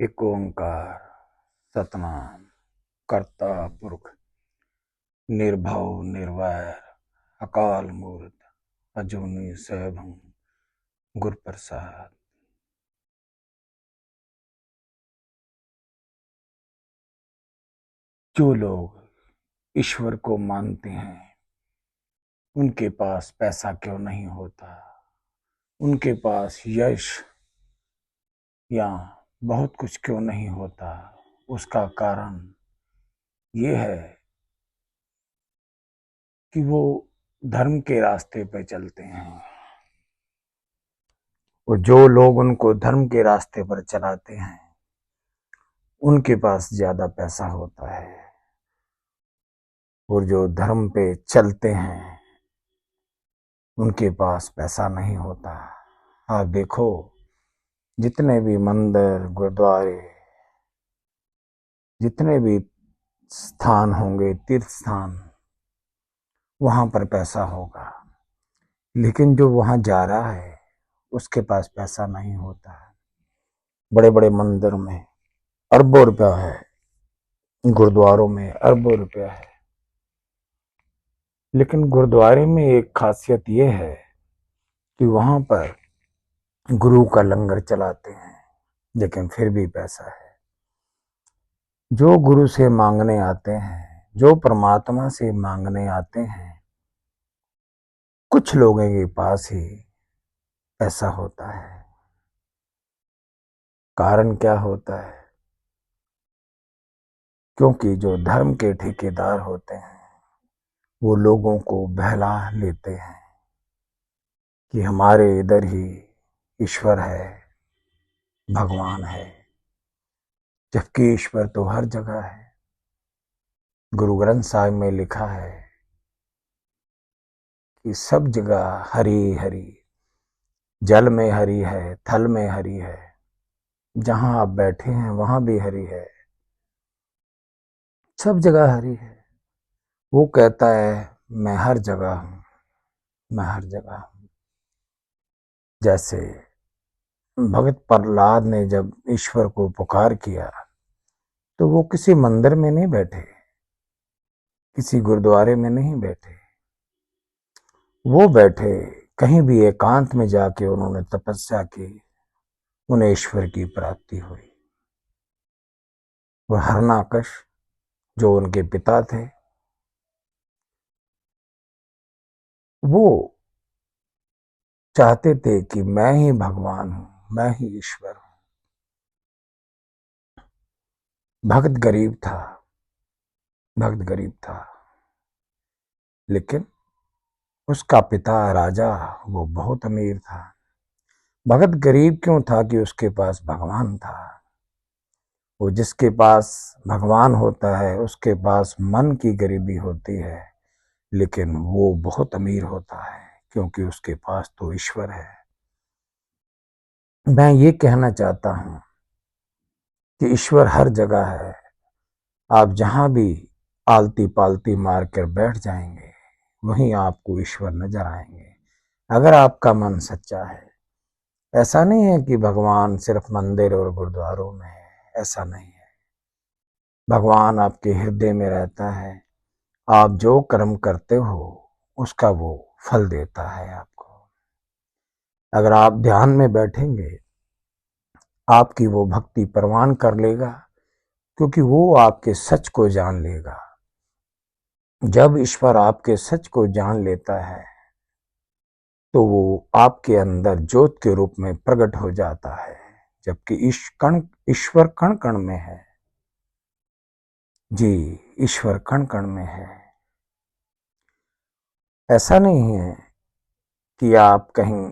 एक ओंकार सतनाम करता पुरख निर्भव निर्वैर अकाल मूर्त अजूनी सैभं गुर प्रसाद। जो लोग ईश्वर को मानते हैं उनके पास पैसा क्यों नहीं होता, उनके पास यश या बहुत कुछ क्यों नहीं होता, उसका कारण ये है कि वो धर्म के रास्ते पे चलते हैं। और जो लोग उनको धर्म के रास्ते पर चलाते हैं उनके पास ज्यादा पैसा होता है, और जो धर्म पे चलते हैं उनके पास पैसा नहीं होता। आप देखो, जितने भी मंदिर गुरुद्वारे जितने भी स्थान होंगे, तीर्थ स्थान, वहां पर पैसा होगा, लेकिन जो वहां जा रहा है उसके पास पैसा नहीं होता। बड़े बड़े मंदिर में अरबों रुपया है, गुरुद्वारों में अरबों रुपया है, लेकिन गुरुद्वारे में एक खासियत यह है कि वहां पर गुरु का लंगर चलाते हैं, लेकिन फिर भी पैसा है। जो गुरु से मांगने आते हैं, जो परमात्मा से मांगने आते हैं, कुछ लोगों के पास ही पैसा होता है। कारण क्या होता है? क्योंकि जो धर्म के ठेकेदार होते हैं वो लोगों को बहला लेते हैं कि हमारे इधर ही ईश्वर है, भगवान है, जबकि ईश्वर तो हर जगह है। गुरु ग्रंथ साहिब में लिखा है कि सब जगह हरि हरि, जल में हरि है, थल में हरि है, जहां आप बैठे हैं वहां भी हरि है, सब जगह हरि है। वो कहता है मैं हर जगह हूं, मैं हर जगह हूं। जैसे भगत प्रहलाद ने जब ईश्वर को पुकार किया तो वो किसी मंदिर में नहीं बैठे, किसी गुरुद्वारे में नहीं बैठे, वो बैठे कहीं भी एकांत में जाके उन्होंने तपस्या की, उन्हें ईश्वर की प्राप्ति हुई। वह हरणाकश जो उनके पिता थे, वो चाहते थे कि मैं ही भगवान हूं, मैं ही ईश्वर हूं। भक्त गरीब था, भक्त गरीब था, लेकिन उसका पिता राजा वो बहुत अमीर था। भगत गरीब क्यों था? कि उसके पास भगवान था। वो जिसके पास भगवान होता है उसके पास मन की गरीबी होती है, लेकिन वो बहुत अमीर होता है क्योंकि उसके पास तो ईश्वर है। मैं ये कहना चाहता हूं कि ईश्वर हर जगह है। आप जहां भी आलती पालती मार कर बैठ जाएंगे वहीं आपको ईश्वर नजर आएंगे, अगर आपका मन सच्चा है। ऐसा नहीं है कि भगवान सिर्फ मंदिर और गुरुद्वारों में है, ऐसा नहीं है। भगवान आपके हृदय में रहता है। आप जो कर्म करते हो उसका वो फल देता है आपको। अगर आप ध्यान में बैठेंगे आपकी वो भक्ति परवान कर लेगा, क्योंकि वो आपके सच को जान लेगा। जब ईश्वर आपके सच को जान लेता है तो वो आपके अंदर ज्योत के रूप में प्रकट हो जाता है, जबकि ईश्वर कण कण में है। जी, ईश्वर कण कण में है। ऐसा नहीं है कि आप कहीं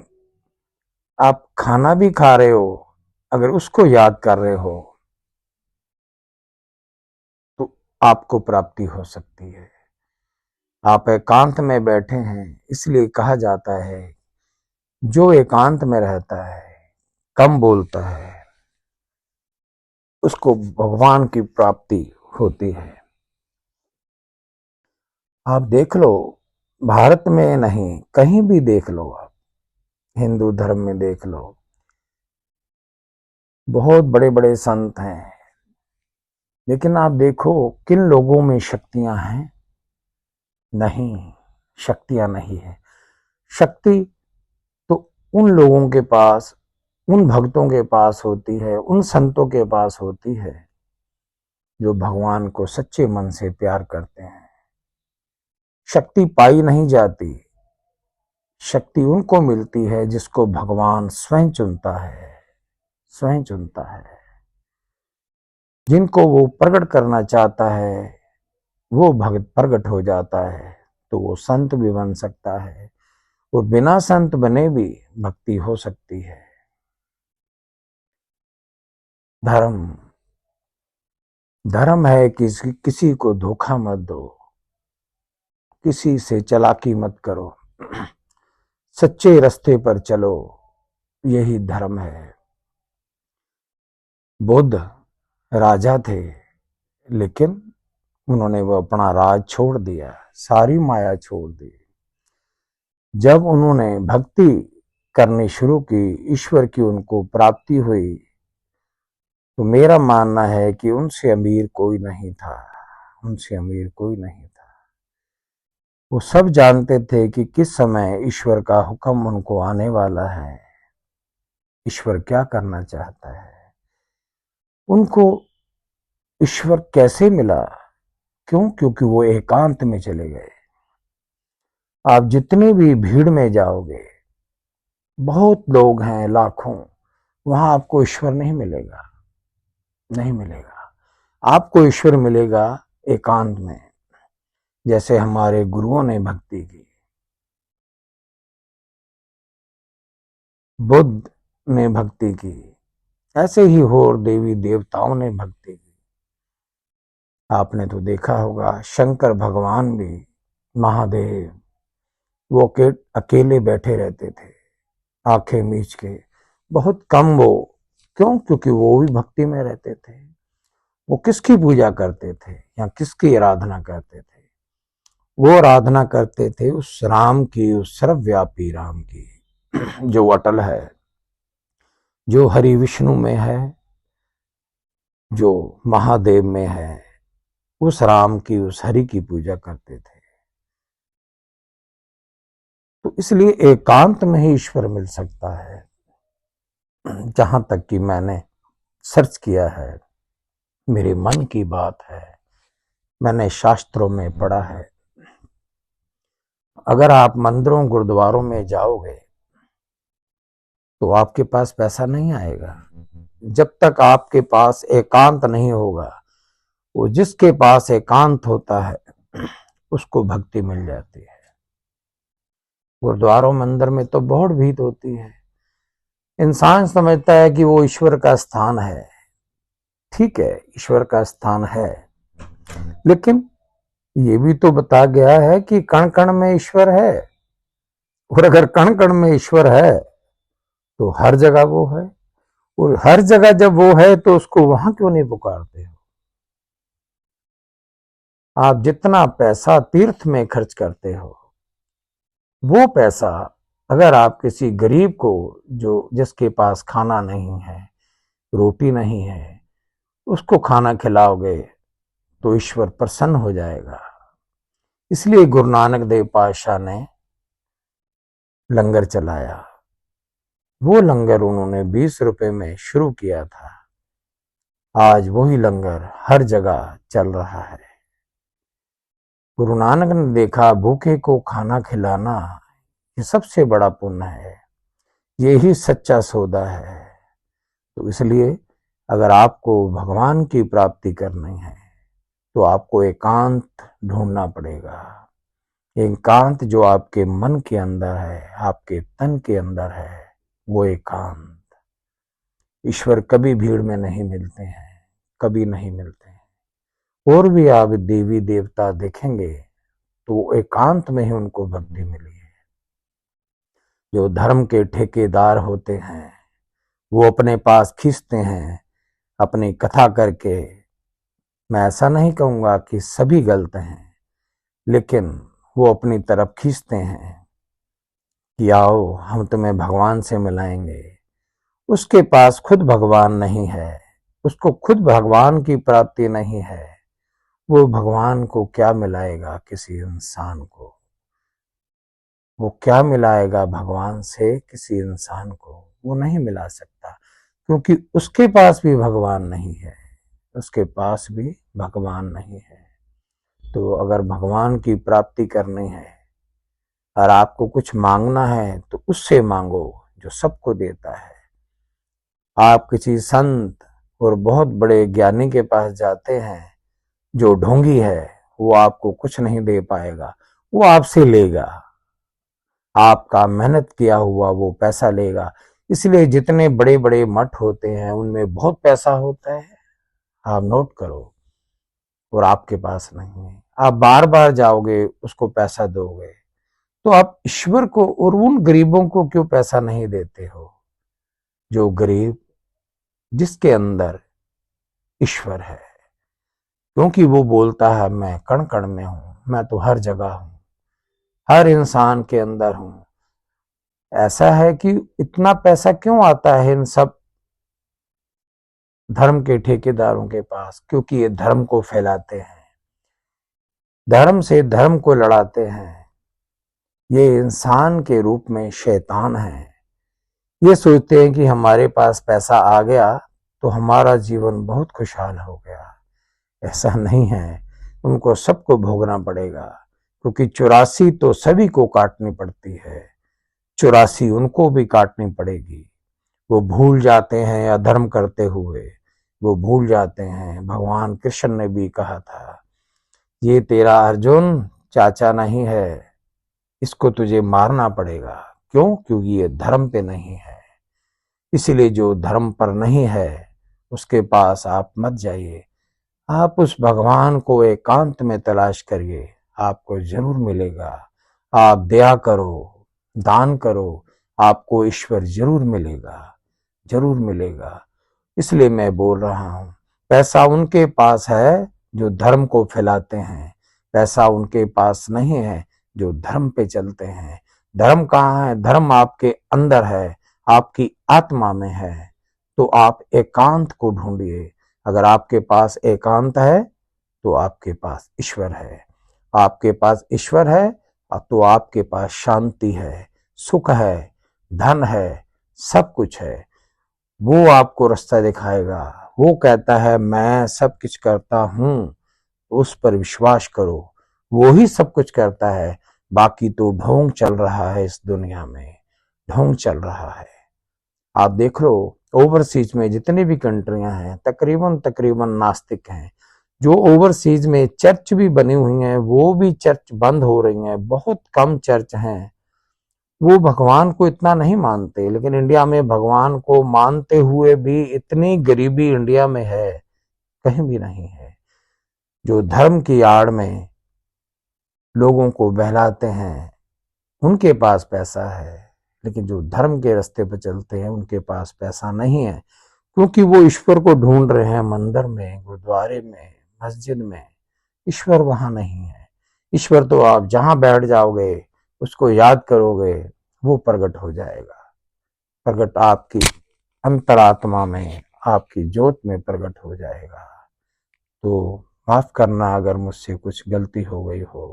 आप खाना भी खा रहे हो, अगर उसको याद कर रहे हो तो आपको प्राप्ति हो सकती है। आप एकांत में बैठे हैं, इसलिए कहा जाता है जो एकांत में रहता है, कम बोलता है, उसको भगवान की प्राप्ति होती है। आप देख लो, भारत में नहीं कहीं भी देख लो, आप हिंदू धर्म में देख लो, बहुत बड़े बड़े संत हैं, लेकिन आप देखो किन लोगों में शक्तियां हैं? नहीं, शक्तियां नहीं है। शक्ति तो उन लोगों के पास, उन भक्तों के पास होती है, उन संतों के पास होती है जो भगवान को सच्चे मन से प्यार करते हैं। शक्ति पाई नहीं जाती, शक्ति उनको मिलती है जिसको भगवान स्वयं चुनता है, स्वयं चुनता है। जिनको वो प्रकट करना चाहता है वो भगत प्रकट हो जाता है, तो वो संत भी बन सकता है, और बिना संत बने भी भक्ति हो सकती है। धर्म, धर्म है कि किसी को धोखा मत दो, किसी से चालाकी मत करो, सच्चे रास्ते पर चलो, यही धर्म है। बुद्ध राजा थे, लेकिन उन्होंने वो अपना राज छोड़ दिया, सारी माया छोड़ दी। जब उन्होंने भक्ति करनी शुरू की, ईश्वर की उनको प्राप्ति हुई, तो मेरा मानना है कि उनसे अमीर कोई नहीं था, उनसे अमीर कोई नहीं था। वो सब जानते थे कि किस समय ईश्वर का हुक्म उनको आने वाला है, ईश्वर क्या करना चाहता है। उनको ईश्वर कैसे मिला? क्यों? क्योंकि वो एकांत में चले गए। आप जितनी भी भीड़ में जाओगे, बहुत लोग हैं, लाखों, वहां आपको ईश्वर नहीं मिलेगा, नहीं मिलेगा। आपको ईश्वर मिलेगा एकांत में, जैसे हमारे गुरुओं ने भक्ति की, बुद्ध ने भक्ति की, ऐसे ही और देवी देवताओं ने भक्ति की। आपने तो देखा होगा शंकर भगवान भी, महादेव, वो अकेले बैठे रहते थे, आंखें मीच के, बहुत कम वो। क्यों? क्योंकि वो भी भक्ति में रहते थे। वो किसकी पूजा करते थे या किसकी आराधना करते थे? वो आराधना करते थे उस राम की, उस सर्वव्यापी राम की, जो अटल है, जो हरि विष्णु में है, जो महादेव में है। उस राम की, उस हरि की पूजा करते थे। तो इसलिए एकांत में ही ईश्वर मिल सकता है। जहां तक कि मैंने सर्च किया है, मेरे मन की बात है, मैंने शास्त्रों में पढ़ा है, अगर आप मंदिरों गुरुद्वारों में जाओगे तो आपके पास पैसा नहीं आएगा जब तक आपके पास एकांत नहीं होगा। वो जिसके पास एकांत होता है उसको भक्ति मिल जाती है। गुरुद्वारों मंदिर में तो बहुत भीड़ होती है, इंसान समझता है कि वो ईश्वर का स्थान है। ठीक है, ईश्वर का स्थान है, लेकिन ये भी तो बता गया है कि कण कण में ईश्वर है, और अगर कण कण में ईश्वर है तो हर जगह वो है, और हर जगह जब वो है तो उसको वहां क्यों नहीं पुकारते हो? आप जितना पैसा तीर्थ में खर्च करते हो, वो पैसा अगर आप किसी गरीब को, जो जिसके पास खाना नहीं है, रोटी नहीं है, उसको खाना खिलाओगे तो ईश्वर प्रसन्न हो जाएगा। इसलिए गुरु नानक देव पातशाह ने लंगर चलाया। वो लंगर उन्होंने 20 रुपए में शुरू किया था, आज वही लंगर हर जगह चल रहा है। गुरु नानक ने देखा भूखे को खाना खिलाना ये सबसे बड़ा पुण्य है, ये ही सच्चा सौदा है। तो इसलिए अगर आपको भगवान की प्राप्ति करनी है तो आपको एकांत ढूंढना पड़ेगा। एकांत जो आपके मन के अंदर है, आपके तन के अंदर है, वो एकांत। ईश्वर कभी भीड़ में नहीं मिलते हैं, कभी नहीं मिलते हैं। और भी आप देवी देवता देखेंगे तो एकांत में ही उनको भक्ति मिली है। जो धर्म के ठेकेदार होते हैं वो अपने पास खींचते हैं अपनी कथा करके। मैं ऐसा नहीं कहूंगा कि सभी गलत हैं, लेकिन वो अपनी तरफ खींचते हैं कि आओ हम तुम्हें भगवान से मिलाएंगे। उसके पास खुद भगवान नहीं है, उसको खुद भगवान की प्राप्ति नहीं है, वो भगवान को क्या मिलाएगा किसी इंसान को? वो क्या मिलाएगा भगवान से किसी इंसान को? वो नहीं मिला सकता, क्योंकि उसके पास भी भगवान नहीं है, उसके पास भी भगवान नहीं है। तो अगर भगवान की प्राप्ति करनी है और आपको कुछ मांगना है तो उससे मांगो जो सबको देता है। आप किसी संत और बहुत बड़े ज्ञानी के पास जाते हैं, जो ढोंगी है, वो आपको कुछ नहीं दे पाएगा, वो आपसे लेगा, आपका मेहनत किया हुआ वो पैसा लेगा। इसलिए जितने बड़े बड़े मठ होते हैं उनमें बहुत पैसा होता है, आप नोट करो, और आपके पास नहीं है। आप बार बार जाओगे, उसको पैसा दोगे, तो आप ईश्वर को और उन गरीबों को क्यों पैसा नहीं देते हो? जो गरीब, जिसके अंदर ईश्वर है, क्योंकि वो बोलता है मैं कण कण में हूं, मैं तो हर जगह हूं, हर इंसान के अंदर हूं। ऐसा है कि इतना पैसा क्यों आता है इन सब धर्म के ठेकेदारों के पास? क्योंकि ये धर्म को फैलाते हैं, धर्म से धर्म को लड़ाते हैं। ये इंसान के रूप में शैतान है। ये सोचते हैं कि हमारे पास पैसा आ गया तो हमारा जीवन बहुत खुशहाल हो गया। ऐसा नहीं है, उनको सबको भोगना पड़ेगा, क्योंकि 84 तो सभी को काटनी पड़ती है, 84 उनको भी काटनी पड़ेगी। वो भूल जाते हैं अधर्म करते हुए, वो भूल जाते हैं। भगवान कृष्ण ने भी कहा था, ये तेरा अर्जुन चाचा नहीं है, इसको तुझे मारना पड़ेगा। क्यों? क्योंकि ये धर्म पे नहीं है। इसलिए जो धर्म पर नहीं है उसके पास आप मत जाइए। आप उस भगवान को एकांत में तलाश करिए, आपको जरूर मिलेगा। आप दया करो, दान करो, आपको ईश्वर जरूर मिलेगा, जरूर मिलेगा। इसलिए मैं बोल रहा हूं, पैसा उनके पास है जो धर्म को फैलाते हैं, पैसा उनके पास नहीं है जो धर्म पे चलते हैं। धर्म कहाँ है? धर्म आपके अंदर है, आपकी आत्मा में है। तो आप एकांत को ढूंढिए। अगर आपके पास एकांत है तो आपके पास ईश्वर है, आपके पास ईश्वर है तो आपके पास शांति है, सुख है, धन है, सब कुछ है। वो आपको रास्ता दिखाएगा। वो कहता है मैं सब कुछ करता हूं, उस पर विश्वास करो। वो ही सब कुछ करता है, बाकी तो ढोंग चल रहा है इस दुनिया में, ढोंग चल रहा है। आप देख लो, ओवरसीज में जितनी भी कंट्रियां हैं तकरीबन तकरीबन नास्तिक हैं। जो ओवरसीज में चर्च भी बनी हुई हैं वो भी चर्च बंद हो रही हैं, बहुत कम चर्च हैं। वो भगवान को इतना नहीं मानते, लेकिन इंडिया में भगवान को मानते हुए भी इतनी गरीबी इंडिया में है, कहीं भी नहीं है। जो धर्म की आड़ में लोगों को बहलाते हैं उनके पास पैसा है, लेकिन जो धर्म के रास्ते पर चलते हैं उनके पास पैसा नहीं है, क्योंकि वो ईश्वर को ढूंढ रहे हैं मंदिर में, गुरुद्वारे में, मस्जिद में। ईश्वर वहां नहीं है। ईश्वर तो आप जहां बैठ जाओगे, उसको याद करोगे, वो प्रकट हो जाएगा। प्रकट आपकी अंतरात्मा में, आपकी ज्योत में प्रकट हो जाएगा। तो माफ करना अगर मुझसे कुछ गलती हो गई हो।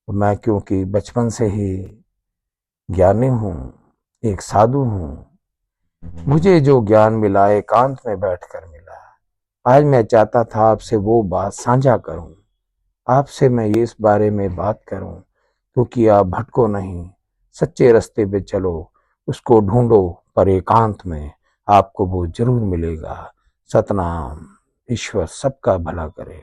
तो मैं क्योंकि बचपन से ही ज्ञानी हूँ, एक साधु हूँ, मुझे जो ज्ञान मिला एकांत में बैठकर मिला। आज मैं चाहता था आपसे वो बात साझा करूं, आपसे मैं ये इस बारे में बात करूं, क्योंकि आप भटको नहीं, सच्चे रास्ते पे चलो, उसको ढूंढो, पर एकांत में आपको वो जरूर मिलेगा। सतनाम। ईश्वर सबका भला करे।